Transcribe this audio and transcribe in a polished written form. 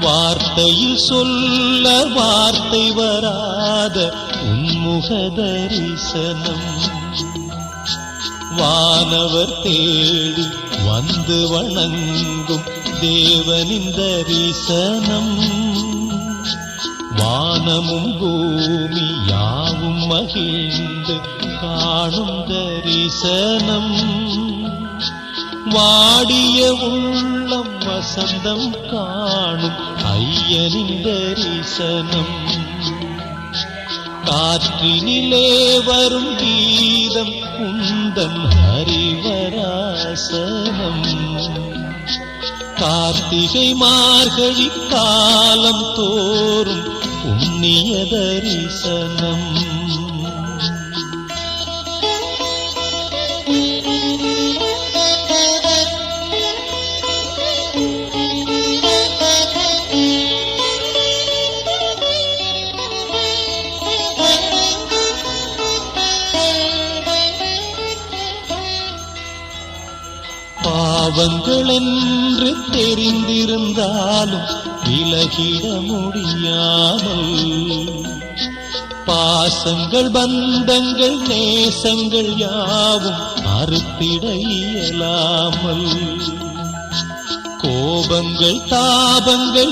வார்த்தையில் சொல்ல வார்த்தை வராத உன்முக தரிசனம் வானவர் தேடி வந்து வணங்கும் தேவனின் தரிசனம் வானமும் பூமி யாவும் மகிழ்ந்து காணும் தரிசனம் வாடிய உள்ளம் வசந்தம் காணும் ஐயனின் தரிசனம் காற்றினிலே வரும் கீதம் குந்தன் ஹரிவராசனம் கார்த்திகை மார்கழி காலம் தோறும் புண்ணிய தரிசனம் பாவங்கள் என்று தெரிந்திருந்தாலும் விலகிட முடியாமல் பாசங்கள் பந்தங்கள் நேசங்கள் யாவும் அறுத்திட இயலாமல் கோபங்கள் தாபங்கள்